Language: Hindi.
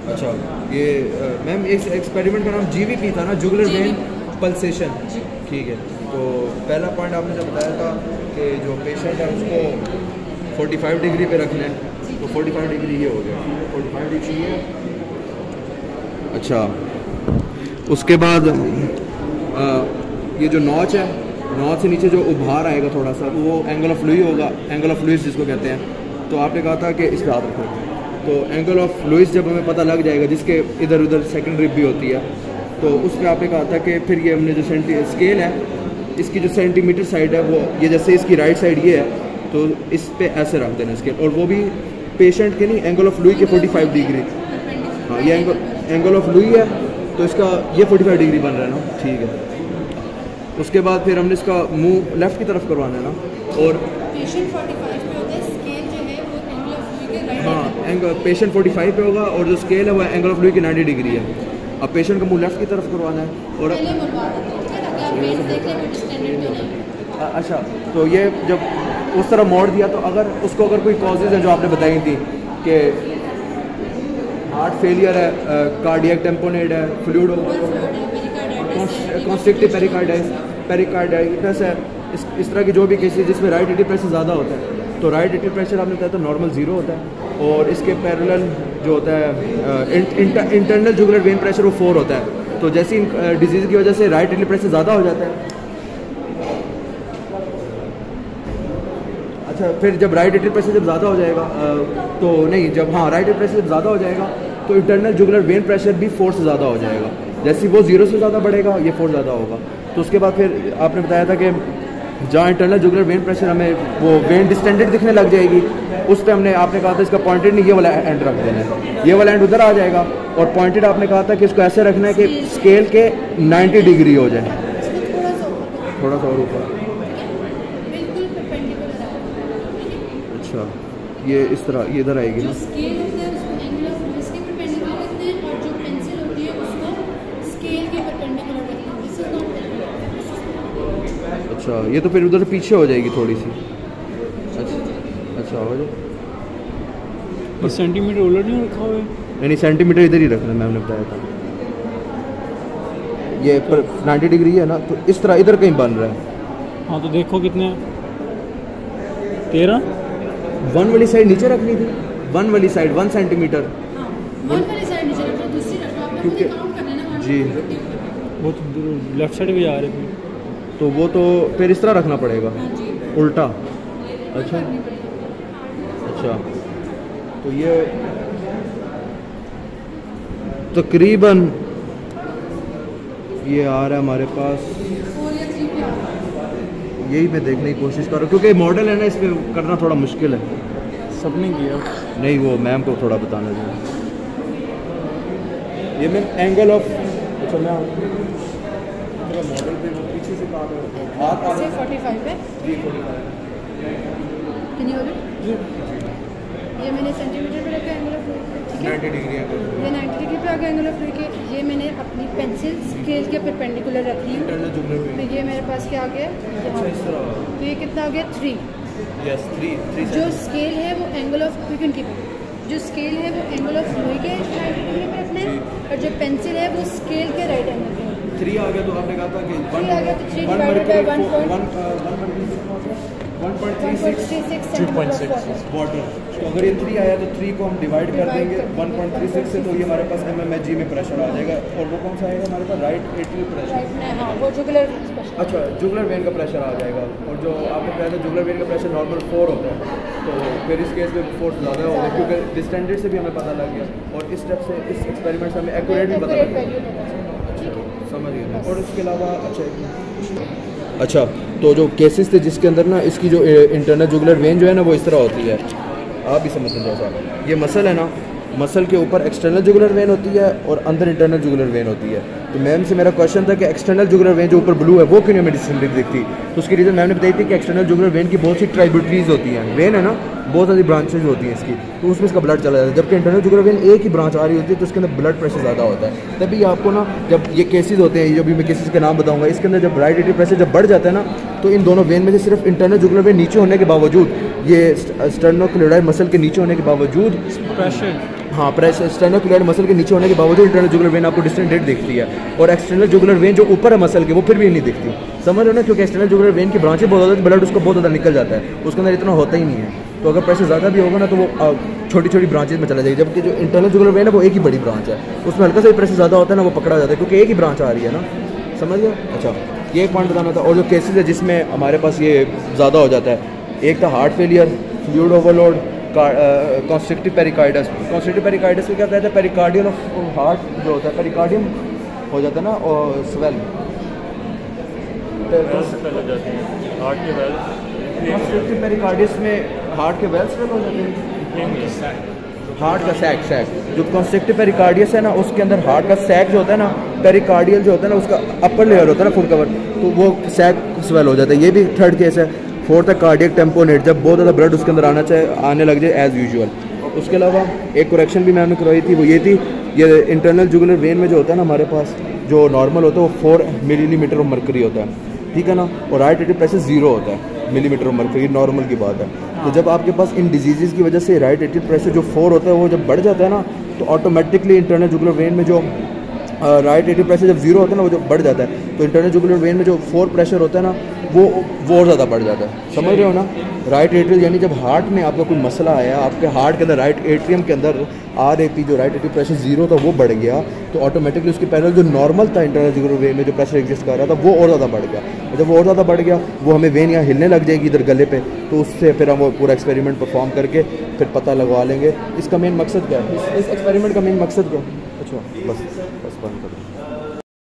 अच्छा, ये मैम एक एक्सपेरिमेंट का नाम GVP था ना, जुगुलर वेन पल्सेशन। ठीक है, तो पहला पॉइंट आपने जो बताया था कि जो पेशेंट है उसको 45 डिग्री पे रखना है, तो 45 डिग्री ये हो गया, 45 डिग्री ये। अच्छा, उसके बाद ये जो नॉच है, नॉच से नीचे जो उभार आएगा थोड़ा सा, वो एंगल ऑफ लुई होगा, एंगल ऑफ लुइस जिसको कहते हैं। तो आपने कहा था कि इस पर हाथ रखो, तो एंगल ऑफ लुइस जब हमें पता लग जाएगा, जिसके इधर उधर सेकंड रिब भी होती है, तो उस पर आपने कहा था कि फिर ये हमने जो स्केल है, इसकी जो सेंटीमीटर साइड है वो ये, जैसे इसकी राइट साइड ये है तो इस पे ऐसे रख देना स्केल, और वो भी पेशेंट के नहीं, एंगल ऑफ लुई के 45 डिग्री। हाँ, ये एंगल ऑफ लुई है तो इसका ये 45 डिग्री बन रहा है ना। ठीक है, उसके बाद फिर हमने इसका मुंह लेफ़्ट की तरफ करवाना है ना, और पेशेंट 45 पे होता है, स्केल जो है वो एंगल ऑफ लुई के राइट। हाँ, पेशेंट 45 पे होगा और जो स्केल है वो एंगल ऑफ लुई की 90 डिग्री है। अब पेशेंट का मुंह लेफ़्ट की तरफ करवाना है, और पहले मुड़वा देते हैं, ठीक है, ताकि आप वेन्स देख लें कोई डिस्टेंडेड तो नहीं। अच्छा, तो ये जब उस तरह मोड़ दिया, तो अगर उसको अगर कोई कॉजेज़ हैं जो आपने बताई थी कि हार्ट फेलियर है, कार्डियक टेम्पोनेट है, फ्लूइड कॉन्स्ट्रिक्टिव पेरिकार्डाइटिस है, इस तरह की जो भी केसेस जिसमें राइट एट्रियल प्रेशर ज़्यादा होता है, तो राइट एट्रियल प्रेशर आपने बताया तो नॉर्मल 0 होता है, और इसके पैरेलल जो होता है इंटरनल जुगुलर वेन प्रेशर वो 4 होता है। तो जैसी डिजीज़ की वजह से राइट एट्रियल प्रेशर ज़्यादा हो जाता है। अच्छा, फिर जब राइट एट्रियल प्रेशर जब ज़्यादा हो जाएगा तो नहीं, जब हाँ राइट एट्रियल प्रेशर जब ज़्यादा हो जाएगा तो इंटरनल जुगुलर वेन प्रेशर भी 4 से ज़्यादा हो जाएगा। जैसे वो 0 से ज़्यादा बढ़ेगा, ये 4 ज़्यादा होगा। तो उसके बाद फिर आपने बताया था कि जहाँ इंटरनल जुगुलर वेन प्रेशर हमें वो वेन डिस्टेंडेड दिखने लग जाएगी, उस पर आपने कहा था इसका पॉइंटेड नहीं, ये वाला एंड रख देना है, ये वाला एंड उधर आ जाएगा, और पॉइंटेड आपने कहा था कि इसको ऐसे रखना है कि स्केल के 90 डिग्री हो जाए, थोड़ा सा और ऊपर। अच्छा, ये इस तरह ये इधर आएगी ना। स्केल होता है उसको एंगल ऑफ लुइस के परपेंडिकुलर रखते हैं, और जो पेंसिल होती है उसको स्केल के परपेंडिकुलर रखते हैं। This is not. अच्छा, ये तो फिर उधर पीछे हो जाएगी थोड़ी सी। अच्छा, हो जाए। ये सेंटीमीटर उलट नहीं रखा हुआ है? नहीं, सेंटीमीटर इधर ही रखना, मैम ने बताया था। ये पर 90 डिग्री है ना, तो इस तरह इधर कहीं बन रहा है। हाँ, तो देखो कितने 13 1 वाली साइड नीचे रखनी थी, 1 वाली साइड 1 सेंटीमीटर। हाँ, 1 वाली साइड नीचे रख लो, दूसरी रख लो, आपने खुद ही काउंट करना है ना। जी, वो तो लेफ्ट साइड भी जा रहे थे, तो वो तो फिर इस तरह रखना पड़ेगा, हाँ जी, उल्टा। अच्छा अच्छा, तो ये तकरीबन ये आ रहा है हमारे पास, 4 या 3 पे आ रहा है। यही मैं देखने की कोशिश कर रहा हूँ, क्योंकि मॉडल है ना, इस पर करना थोड़ा मुश्किल है। सबने किया नहीं, वो मैम को थोड़ा बताना चाहिए। ये मैम एंगल ऑफ, अच्छा मैं मॉडल पे पीछे से कहा था, ऐसे 45 पे कितनी हो गई? ये मैंने सेंटीमीटर पे रखा एंगल ऑफ लुई, ठीक है, 90 डिग्री एंगल, ये 90 डिग्री पे आ गया एंगल ऑफ लुई के। ये मैंने अपनी पेंसिल स्केल के परपेंडिकुलर रख ली, इंटरनल जुगुलर वेन। तो ये मेरे पास क्या आ गया यहाँ, इस तरह, तो ये कितना आ गया 3। यस 3 जो स्केल है वो एंगल ऑफ लुई की, जो स्केल है वो एंगल ऑफ लुई के 90 डिग्री पे रखना है, और जो पेंसिल है वो स्केल के राइट एंगल पे। 3 आ गया, तो आपने कहा था कि 3 आ गया, तो 3 डिवाइडेड बाय 1.36 वाटर। तो अगर ये 3 आया तो 3 को हम डिवाइड कर देंगे 1.36 से, तो ये हमारे पास mmHg में प्रेशर आ जाएगा। और वो कौन सा आएगा हमारे पास? Right atrial pressure. राइट में, हाँ, वो जुगुलर प्रेशर। अच्छा, जुगुलर वेन का प्रेशर आ जाएगा, और जो आपने कहा था जुगुलर वेन का प्रेशर नॉर्मल 4 होता है, तो फिर इस केस में 4 ज़्यादा होगा, क्योंकि डिस्टेंडेड से भी हमें पता लग गया, और इस स्टेप से इस एक्सपेरिमेंट से हमें एक्यूरेट भी पता लग गया, समझ गए। और उसके अलावा अच्छा, तो जो केसेस थे जिसके अंदर ना इसकी जो इंटरनल जुगुलर वेन जो है ना वो इस तरह होती है, आप भी समझ सकते हो। ये मसल है ना, मसल के ऊपर एक्सटर्नल जुगुलर वेन होती है और अंदर इंटरनल जुगुलर वेन होती है। तो मैम से मेरा क्वेश्चन था कि एक्सटर्नल जुगुलर वेन जो ऊपर ब्लू है वो क्यों नहीं हमें डिस्टिंक्ट दिखती? तो उसकी रीज़न मैम ने बताई थी कि एक्सटर्नल जुगुलर वेन की बहुत सी ट्राइब्यूटरीज होती हैं, वेन है ना, बहुत सारी ब्रांचेज होती हैं इसकी, तो उसमें इसका ब्लड चला जाता है। जबकि इंटरनल जुगुलर वेन एक ही ब्रांच आ रही होती है, तो उसके अंदर ब्लड प्रेशर ज़्यादा होता है। तभी आपको ना जब ये केसेस होते हैं, जो भी मैं केसेस के नाम बताऊंगा, इसके अंदर जब राइट एट्रियल प्रेशर जब बढ़ जाता है ना, तो इन दोनों वेन में से सिर्फ इंटरनल जुगुलर वेन नीचे होने के बावजूद, ये स्टर्नोक्लेडाई मसल के नीचे होने के बावजूद प्रेशर हाँ प्रेशर स्टेनो क्लियर मसल के नीचे होने के बावजूद इंटरनल जुगुलर वेन आपको डिस्टेंट डेट दिखती है, और एक्सटर्नल जुगुलर वेन जो ऊपर है मसल के वो फिर भी नहीं दिखती। समझ रहे हो ना, क्योंकि एक्सटर्नल जुगुलर वेन की ब्रांचें बहुत ज़्यादा, ब्लड उसको बहुत ज़्यादा निकल जाता है, उसके अंदर इतना होता ही नहीं है। तो अगर प्रेशर ज़्यादा भी होगा ना तो वो छोटी छोटी ब्रांचेज में चला जाएगी, जबकि जो इंटरनल जुगुलर वेन है वो एक ही बड़ी ब्रांच है, उसमें हल्का सा भी प्रेशर ज़्यादा होता है ना वो पकड़ा जाता है, क्योंकि एक ही ब्रांच आ रही है ना। समझ गए? अच्छा, ये एक पॉइंट बताना था। और जो केसेस है जिसमें हमारे पास ये ज़्यादा हो जाता है, एक था हार्ट फेलियर, फ्लूइड ओवरलोड, कॉन्स्ट्रिक्टिव पेरिकार्डियस। कॉन्स्ट्रिक्टिव पेरिकार्डियस में क्या कहते हैं, पेरिकार्डियल ऑफ हार्ट जो होता है, पेरिकार्डियम हो जाता है ना और स्वेल, कॉन्स्ट्रिक्टिव पेरिकार्डियस में हार्ट के वेल्स स्वेल हो जाते हैं, हार्ट का सैक जो कॉन्स्ट्रिक्टिव पेरिकार्डियस है ना उसके अंदर हार्ट का सैक जो होता है ना, पेरिकार्डियल जो होता है ना उसका अपर लेयर होता है ना फुल कवर, तो वो सैक स्वेल हो जाता है। ये भी थर्ड केस है। फोर्थ है कार्डियक टेम्पोनेट, जब बहुत ज़्यादा ब्लड उसके अंदर आने लग जाए एज़ यूजुअल। उसके अलावा एक करेक्शन भी मैंने करवाई थी, वो ये थी, ये इंटरनल जुगुलर वेन में जो होता है ना हमारे पास जो नॉर्मल होता है वो 4 मिलीमीटर ऑफ मर्करी होता है, ठीक है ना, और राइट एट्रियल प्रेशर 0 होता है मिलीमीटर ऑफ मर्करी, नॉर्मल की बात है। तो जब आपके पास इन डिजीज़ की वजह से राइट एट्रियल प्रेशर जो 4 होता है वो जब बढ़ जाता है ना, तो ऑटोमेटिकली इंटरनल जुगुलर वेन में जो राइट एट्रियल प्रेशर जब 0 होता है ना वो जो बढ़ जाता है, तो इंटरनल जुगुलर वेन में जो 4 प्रेशर होता है ना वो और ज़्यादा बढ़ जाता है। समझ रहे हो ना? राइट एट्रियल यानी जब हार्ट में आपका कोई मसला आया, आपके हार्ट के अंदर राइट एट्रियम के अंदर RAP जो राइट एट्रियल प्रेशर 0 था वो बढ़ गया, तो ऑटोमेटिकली उसके पैरेलल जो नॉर्मल था इंटरनल जुगुलर वेन में जो प्रेशर एग्जिस्ट कर रहा था वो और ज़्यादा बढ़ गया। और जब वो और ज़्यादा बढ़ गया वो हमें वेन यहाँ हिलने लग जाएगी इधर गले पे, तो उससे फिर हम वो पूरा एक्सपेरिमेंट परफॉर्म करके फिर पता लगवा लेंगे इसका मेन मकसद क्या है, इस एक्सपेरिमेंट का मेन मकसद क्या है। अच्छा बस बंद करो।